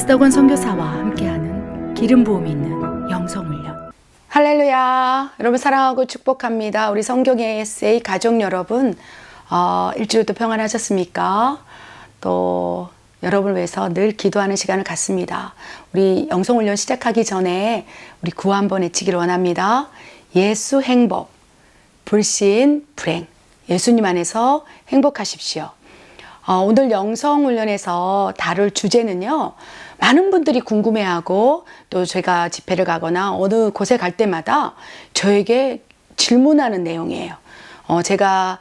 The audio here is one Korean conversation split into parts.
에스더건 선교사와 함께하는 기름 부음이 있는 영성훈련. 할렐루야. 여러분 사랑하고 축복합니다. 우리 성경의 에세이 가족 여러분, 일주일도 평안하셨습니까? 또 여러분을 위해서 늘 기도하는 시간을 갖습니다. 우리 영성훈련 시작하기 전에 우리 구호 한번 외치기를 원합니다. 예수 행복, 불신 불행, 예수님 안에서 행복하십시오. 오늘 영성훈련에서 다룰 주제는요, 많은 분들이 궁금해하고 또 제가 집회를 가거나 어느 곳에 갈 때마다 저에게 질문하는 내용이에요. 제가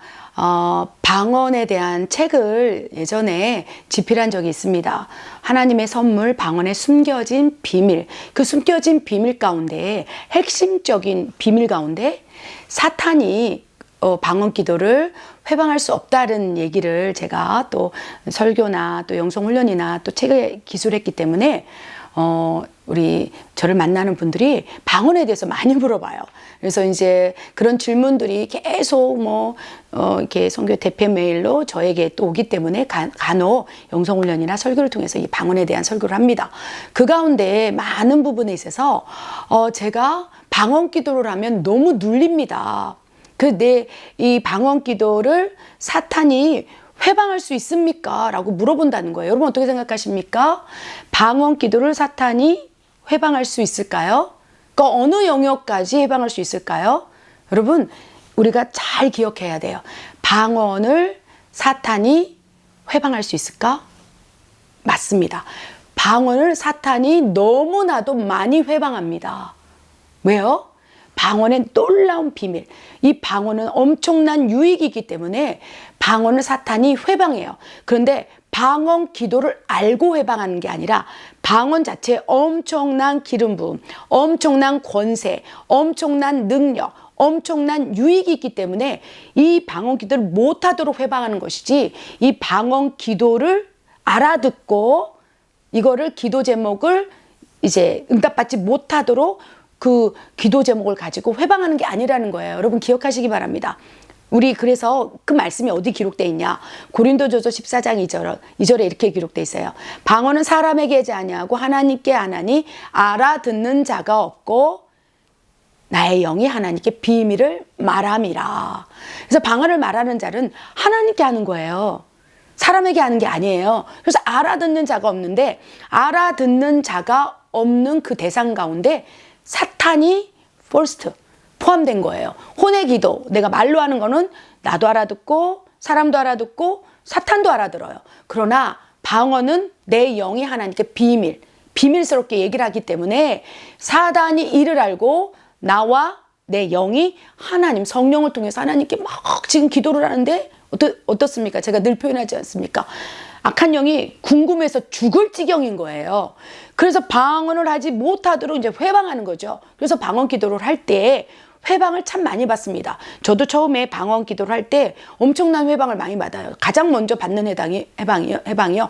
방언에 대한 책을 예전에 집필한 적이 있습니다. 하나님의 선물, 방언의 숨겨진 비밀. 그 숨겨진 비밀 가운데, 핵심적인 비밀 가운데 사탄이 방언 기도를 회방할 수 없다는 얘기를 제가 또 설교나 또 영성훈련이나 또 책에 기술했기 때문에 우리 저를 만나는 분들이 방언에 대해서 많이 물어봐요. 그래서 이제 그런 질문들이 계속 이렇게 선교 대표 메일로 저에게 또 오기 때문에 간혹 영성훈련이나 설교를 통해서 이 방언에 대한 설교를 합니다. 그 가운데 많은 부분에 있어서 제가 방언 기도를 하면 너무 눌립니다. 이 방언 기도를 사탄이 회방할 수 있습니까? 라고 물어본다는 거예요. 여러분 어떻게 생각하십니까? 방언 기도를 사탄이 회방할 수 있을까요? 그 어느 영역까지 회방할 수 있을까요? 여러분, 우리가 잘 기억해야 돼요. 방언을 사탄이 회방할 수 있을까? 맞습니다. 방언을 사탄이 너무나도 많이 회방합니다. 왜요? 방언의 놀라운 비밀. 이 방언은 엄청난 유익이기 때문에 방언을 사탄이 회방해요. 그런데 방언 기도를 알고 회방하는 게 아니라 방언 자체에 엄청난 기름 부음, 엄청난 권세, 엄청난 능력, 엄청난 유익이 있기 때문에 이 방언 기도를 못하도록 회방하는 것이지, 이 방언 기도를 알아듣고 이거를 기도 제목을 이제 응답받지 못하도록 그 기도 제목을 가지고 회방하는 게 아니라는 거예요. 여러분 기억하시기 바랍니다. 우리 그래서 그 말씀이 어디 기록되어 있냐? 고린도전서 14장 2절에 이렇게 기록되어 있어요. 방언은 사람에게 하지 아니하고 하나님께 하나니 알아듣는 자가 없고 나의 영이 하나님께 비밀을 말함이라. 그래서 방언을 말하는 자는 하나님께 하는 거예요. 사람에게 하는 게 아니에요. 그래서 알아듣는 자가 없는데, 알아듣는 자가 없는 그 대상 가운데 사탄이 first 포함된 거예요. 혼의 기도, 내가 말로 하는 거는 나도 알아듣고 사람도 알아듣고 사탄도 알아들어요. 그러나 방언은 내 영이 하나님께 비밀스럽게 얘기를 하기 때문에 사단이 이를 알고 나와 내 영이 하나님, 성령을 통해서 하나님께 막 지금 기도를 하는데 어떻습니까? 제가 늘 표현하지 않습니까? 악한 영이 궁금해서 죽을 지경인 거예요. 그래서 방언을 하지 못하도록 이제 회방하는 거죠. 그래서 방언 기도를 할 때 회방을 참 많이 받습니다. 저도 처음에 방언 기도를 할 때 엄청난 회방을 많이 받아요. 가장 먼저 받는 회방이요.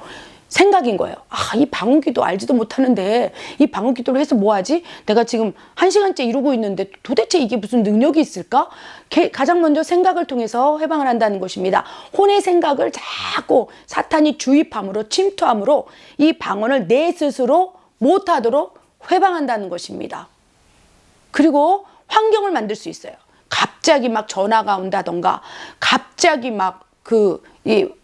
생각인 거예요. 이 방언 기도 알지도 못하는데 이 방언 기도를 해서 뭐 하지? 내가 지금 1시간째 이루고 있는데 도대체 이게 무슨 능력이 있을까? 가장 먼저 생각을 통해서 회방을 한다는 것입니다. 혼의 생각을 자꾸 사탄이 주입함으로, 침투함으로 이 방언을 내 스스로 못하도록 회방한다는 것입니다. 그리고 환경을 만들 수 있어요. 갑자기 막 전화가 온다던가, 갑자기 막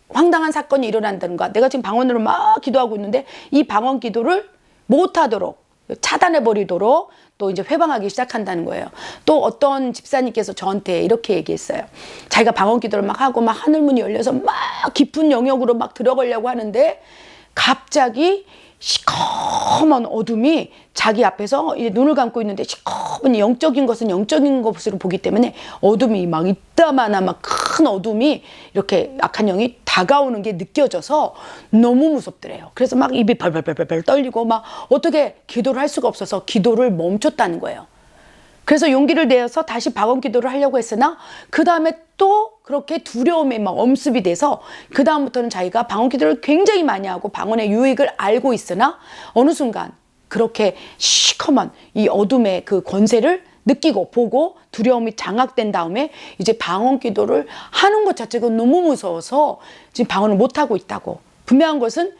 황당한 사건이 일어난다든가, 내가 지금 방언으로 막 기도하고 있는데 이 방언 기도를 못하도록 차단해버리도록 또 이제 회방하기 시작한다는 거예요. 또 어떤 집사님께서 저한테 이렇게 얘기했어요. 자기가 방언 기도를 막 하고 막 하늘문이 열려서 막 깊은 영역으로 막 들어가려고 하는데 갑자기 시커먼 어둠이 자기 앞에서 이제 눈을 감고 있는데 시커먼 영적인 것은 영적인 것으로 보기 때문에 어둠이 막 이따마나 막 큰 어둠이 이렇게 악한 영이 다가오는 게 느껴져서 너무 무섭더래요. 그래서 막 입이 벌벌벌벌 떨리고 막 어떻게 기도를 할 수가 없어서 기도를 멈췄다는 거예요. 그래서 용기를 내어서 다시 방언 기도를 하려고 했으나 그 다음에 또 그렇게 두려움에 막 엄습이 돼서 그 다음부터는 자기가 방언 기도를 굉장히 많이 하고 방언의 유익을 알고 있으나 어느 순간 그렇게 시커먼 이 어둠의 그 권세를 느끼고 보고 두려움이 장악된 다음에 이제 방언 기도를 하는 것 자체가 너무 무서워서 지금 방언을 못하고 있다고. 분명한 것은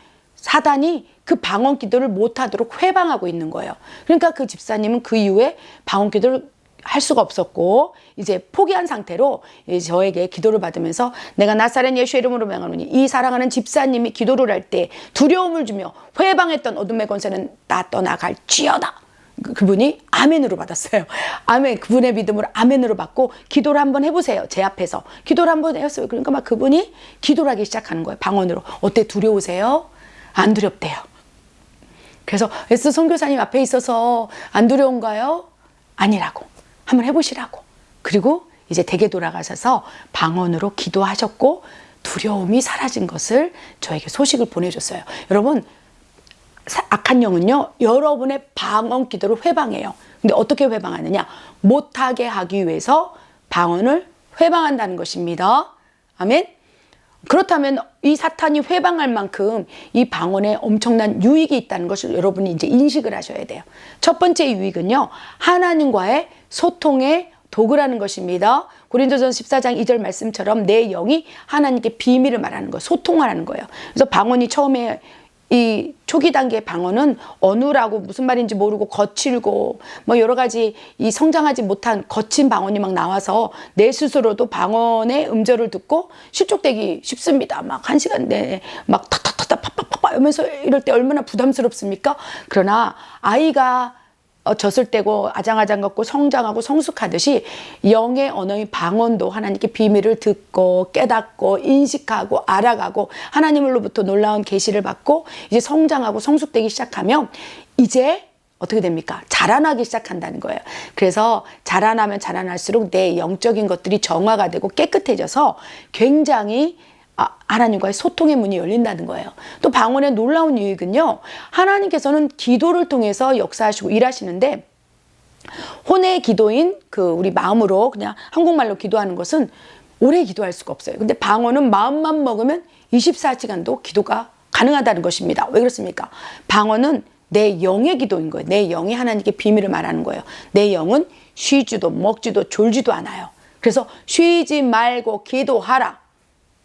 사단이 그 방언 기도를 못하도록 회방하고 있는 거예요. 그러니까 그 집사님은 그 이후에 방언 기도를 할 수가 없었고 이제 포기한 상태로 저에게 기도를 받으면서 내가 나사렛 예수의 이름으로 명하노니 이 사랑하는 집사님이 기도를 할 때 두려움을 주며 회방했던 어둠의 권세는 다 떠나갈지어다. 그분이 아멘으로 받았어요. 아멘. 그분의 믿음으로 아멘으로 받고 기도를 한번 해보세요. 제 앞에서 기도를 한번 했어요. 그러니까 막 그분이 기도를 하기 시작하는 거예요. 방언으로. 어때, 두려우세요? 안 두렵대요. 그래서 에스 선교사님 앞에 있어서 안 두려운가요? 아니라고. 한번 해보시라고. 그리고 이제 댁에 돌아가셔서 방언으로 기도하셨고 두려움이 사라진 것을 저에게 소식을 보내줬어요. 여러분, 악한 영은요, 여러분의 방언 기도를 회방해요. 근데 어떻게 회방하느냐? 못하게 하기 위해서 방언을 회방한다는 것입니다. 아멘. 그렇다면 이 사탄이 회방할 만큼 이 방언에 엄청난 유익이 있다는 것을 여러분이 이제 인식을 하셔야 돼요. 첫 번째 유익은요, 하나님과의 소통의 도구라는 것입니다. 고린도전서 14장 2절 말씀처럼 내 영이 하나님께 비밀을 말하는 거예요. 소통하라는 거예요. 그래서 방언이 처음에 이 초기 단계의 방언은 어눌하고 무슨 말인지 모르고 거칠고 뭐 여러 가지 이 성장하지 못한 거친 방언이 막 나와서 내 스스로도 방언의 음절을 듣고 실족되기 쉽습니다. 막 한 시간 내에 막 탁탁탁탁 팍팍팍 하면서 이럴 때 얼마나 부담스럽습니까? 그러나 아이가 젖을 떼고 아장아장 걷고 성장하고 성숙하듯이 영의 언어인 방언도 하나님께 비밀을 듣고 깨닫고 인식하고 알아가고 하나님으로부터 놀라운 계시를 받고 이제 성장하고 성숙되기 시작하면 이제 어떻게 됩니까? 자라나기 시작한다는 거예요. 그래서 자라나면 자라날수록 내 영적인 것들이 정화가 되고 깨끗해져서 굉장히 하나님과의 소통의 문이 열린다는 거예요. 또 방언의 놀라운 유익은요, 하나님께서는 기도를 통해서 역사하시고 일하시는데 혼의 기도인 우리 마음으로 그냥 한국말로 기도하는 것은 오래 기도할 수가 없어요. 근데 방언은 마음만 먹으면 24시간도 기도가 가능하다는 것입니다. 왜 그렇습니까? 방언은 내 영의 기도인 거예요. 내 영이 하나님께 비밀을 말하는 거예요. 내 영은 쉬지도 먹지도 졸지도 않아요. 그래서 쉬지 말고 기도하라.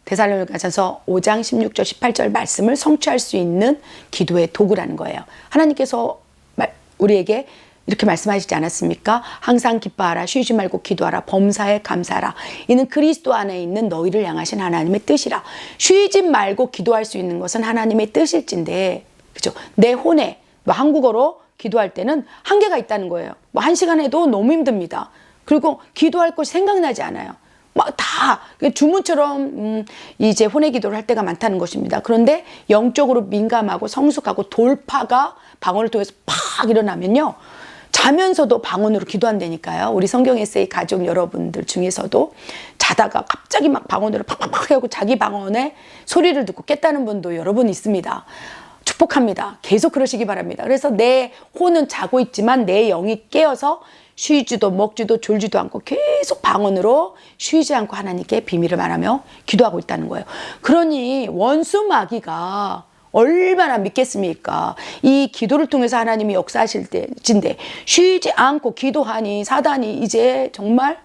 데살로니가전서 5장 16절 18절 말씀을 성취할 수 있는 기도의 도구라는 거예요. 하나님께서 우리에게 이렇게 말씀하시지 않았습니까? 항상 기뻐하라, 쉬지 말고 기도하라, 범사에 감사하라. 이는 그리스도 안에 있는 너희를 향하신 하나님의 뜻이라. 쉬지 말고 기도할 수 있는 것은 하나님의 뜻일진데, 그죠? 내 혼에 한국어로 기도할 때는 한계가 있다는 거예요. 1시간 해도 너무 힘듭니다. 그리고 기도할 것이 생각나지 않아요. 막 다 주문처럼 이제 혼의 기도를 할 때가 많다는 것입니다. 그런데 영적으로 민감하고 성숙하고 돌파가 방언을 통해서 팍 일어나면요, 자면서도 방언으로 기도한다니까요. 우리 성경 에세이 가족 여러분들 중에서도 자다가 갑자기 막 방언으로 팍팍팍 하고 자기 방언의 소리를 듣고 깼다는 분도 여러분 있습니다. 축복합니다. 계속 그러시기 바랍니다. 그래서 내 혼은 자고 있지만 내 영이 깨어서 쉬지도 먹지도 졸지도 않고 계속 방언으로 쉬지 않고 하나님께 비밀을 말하며 기도하고 있다는 거예요. 그러니 원수 마귀가 얼마나 믿겠습니까? 이 기도를 통해서 하나님이 역사하실 때인데 쉬지 않고 기도하니 사단이 이제 정말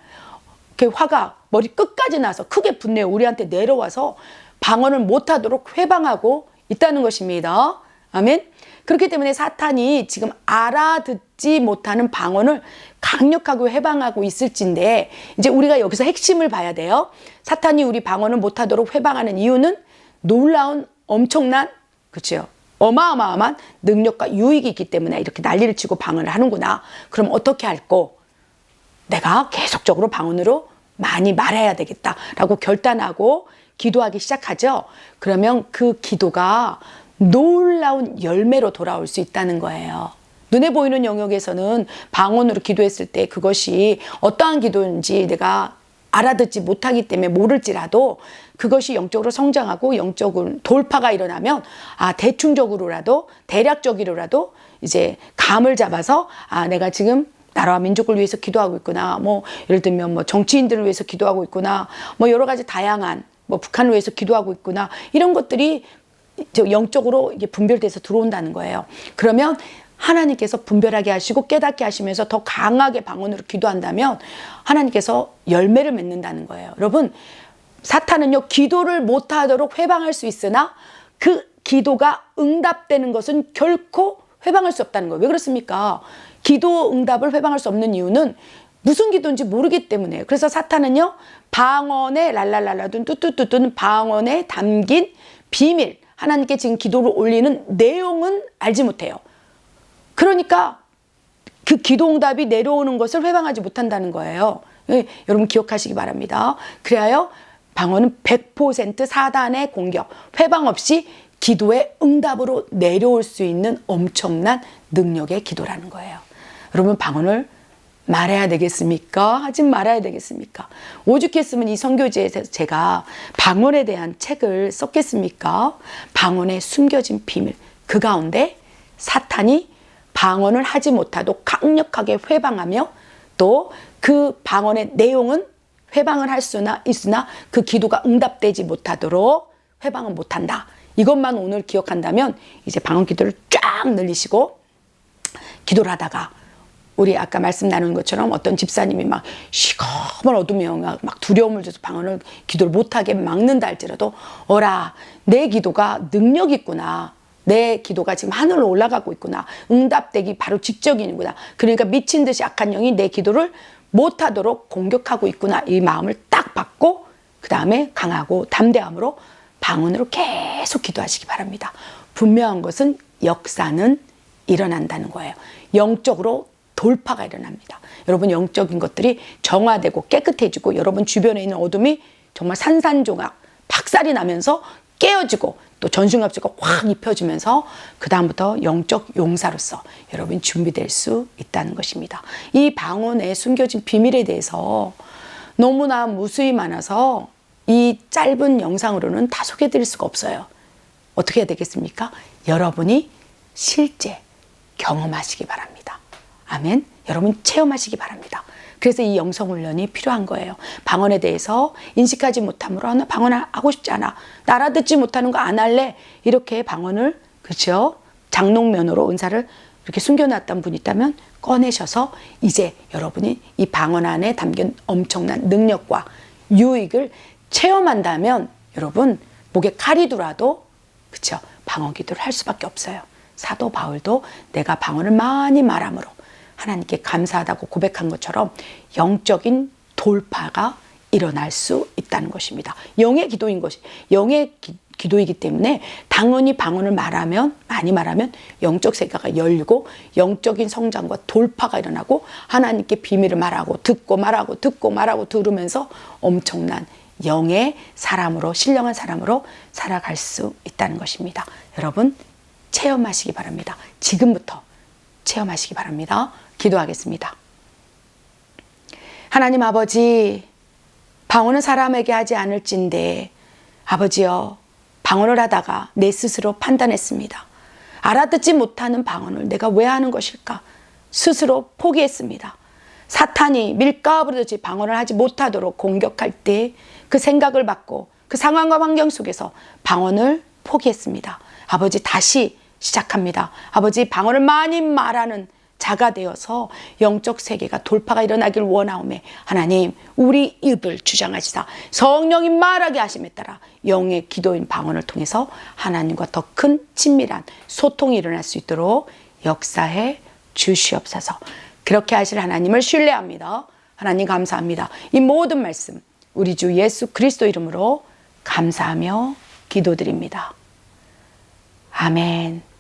이렇게 화가 머리 끝까지 나서 크게 분내어 우리한테 내려와서 방언을 못하도록 회방하고 있다는 것입니다. 아멘. 그렇기 때문에 사탄이 지금 알아듣지 못하는 방언을 강력하게 회방하고 있을진데, 이제 우리가 여기서 핵심을 봐야 돼요. 사탄이 우리 방언을 못하도록 회방하는 이유는 놀라운 엄청난, 그렇죠, 어마어마한 능력과 유익이 있기 때문에 이렇게 난리를 치고 방언을 하는구나. 그럼 어떻게 할꼬? 내가 계속적으로 방언으로 많이 말해야 되겠다라고 결단하고 기도하기 시작하죠. 그러면 그 기도가 놀라운 열매로 돌아올 수 있다는 거예요. 눈에 보이는 영역에서는 방언으로 기도했을 때 그것이 어떠한 기도인지 내가 알아듣지 못하기 때문에 모를지라도 그것이 영적으로 성장하고 영적으로 돌파가 일어나면 대충적으로라도 대략적으로라도 이제 감을 잡아서 내가 지금 나라와 민족을 위해서 기도하고 있구나. 예를 들면 정치인들을 위해서 기도하고 있구나. 여러 가지 다양한 북한을 위해서 기도하고 있구나. 이런 것들이 영적으로 이게 분별돼서 들어온다는 거예요. 그러면 하나님께서 분별하게 하시고 깨닫게 하시면서 더 강하게 방언으로 기도한다면 하나님께서 열매를 맺는다는 거예요. 여러분, 사탄은요, 기도를 못하도록 회방할 수 있으나 그 기도가 응답되는 것은 결코 회방할 수 없다는 거예요. 왜 그렇습니까? 기도 응답을 회방할 수 없는 이유는 무슨 기도인지 모르기 때문에. 그래서 사탄은요, 방언에 랄랄랄라든 뚜뚜뚜뚜는 방언에 담긴 비밀, 하나님께 지금 기도를 올리는 내용은 알지 못해요. 그러니까 그 기도 응답이 내려오는 것을 회방하지 못한다는 거예요. 예, 여러분 기억하시기 바랍니다. 그래야 방언은 100% 사단의 공격, 회방 없이 기도의 응답으로 내려올 수 있는 엄청난 능력의 기도라는 거예요. 여러분 방언을 말해야 되겠습니까? 하지 말아야 되겠습니까? 오죽했으면 이 선교지에서 제가 방언에 대한 책을 썼겠습니까? 방언의 숨겨진 비밀, 그 가운데 사탄이 방언을 하지 못하도 강력하게 회방하며 또 그 방언의 내용은 회방을 할 수나 있으나 그 기도가 응답되지 못하도록 회방은 못한다. 이것만 오늘 기억한다면 이제 방언 기도를 쫙 늘리시고 기도를 하다가 우리 아까 말씀 나눈 것처럼 어떤 집사님이 막 시커먼 어둠이 막 두려움을 줘서 방언을 기도를 못하게 막는다 할지라도 어라, 내 기도가 능력 있구나. 내 기도가 지금 하늘로 올라가고 있구나. 응답되기 바로 직전이구나. 그러니까 미친 듯이 악한 영이 내 기도를 못하도록 공격하고 있구나. 이 마음을 딱 받고 그 다음에 강하고 담대함으로 방언으로 계속 기도하시기 바랍니다. 분명한 것은 역사는 일어난다는 거예요. 영적으로 돌파가 일어납니다. 여러분 영적인 것들이 정화되고 깨끗해지고 여러분 주변에 있는 어둠이 정말 산산조각 박살이 나면서 깨어지고 또 전승합주가 확 입혀지면서 그 다음부터 영적 용사로서 여러분이 준비될 수 있다는 것입니다. 이 방언에 숨겨진 비밀에 대해서 너무나 무수히 많아서 이 짧은 영상으로는 다 소개해드릴 수가 없어요. 어떻게 해야 되겠습니까? 여러분이 실제 경험하시기 바랍니다. 아멘. 여러분 체험하시기 바랍니다. 그래서 이 영성훈련이 필요한 거예요. 방언에 대해서 인식하지 못함으로 나 방언을 하고 싶지 않아. 나 알아듣지 못하는 거 안 할래. 이렇게 방언을 그렇죠? 장롱면으로 은사를 이렇게 숨겨놨던 분이 있다면 꺼내셔서 이제 여러분이 이 방언 안에 담긴 엄청난 능력과 유익을 체험한다면 여러분 목에 칼이 들어도 그렇죠? 방언 기도를 할 수밖에 없어요. 사도 바울도 내가 방언을 많이 말함으로 하나님께 감사하다고 고백한 것처럼 영적인 돌파가 일어날 수 있다는 것입니다. 영의 기도인 것이 영의 기도이기 때문에 당연히 방언을 많이 말하면 영적 세계가 열리고 영적인 성장과 돌파가 일어나고 하나님께 비밀을 말하고 듣고 말하고 듣고 말하고 들으면서 엄청난 영의 사람으로 신령한 사람으로 살아갈 수 있다는 것입니다. 여러분 체험하시기 바랍니다. 지금부터 체험하시기 바랍니다. 기도하겠습니다. 하나님 아버지, 방언은 사람에게 하지 않을진데 아버지여, 방언을 하다가 내 스스로 판단했습니다. 알아듣지 못하는 방언을 내가 왜 하는 것일까? 스스로 포기했습니다. 사탄이 밀가부르듯이 방언을 하지 못하도록 공격할 때 그 생각을 받고 그 상황과 환경 속에서 방언을 포기했습니다. 아버지 다시 시작합니다. 아버지 방언을 많이 말하는 자가 되어서 영적 세계가 돌파가 일어나길 원하오매 하나님 우리 입을 주장하시사 성령이 말하게 하심에 따라 영의 기도인 방언을 통해서 하나님과 더 큰 친밀한 소통이 일어날 수 있도록 역사해 주시옵소서. 그렇게 하실 하나님을 신뢰합니다. 하나님 감사합니다. 이 모든 말씀 우리 주 예수 그리스도 이름으로 감사하며 기도드립니다. 아멘.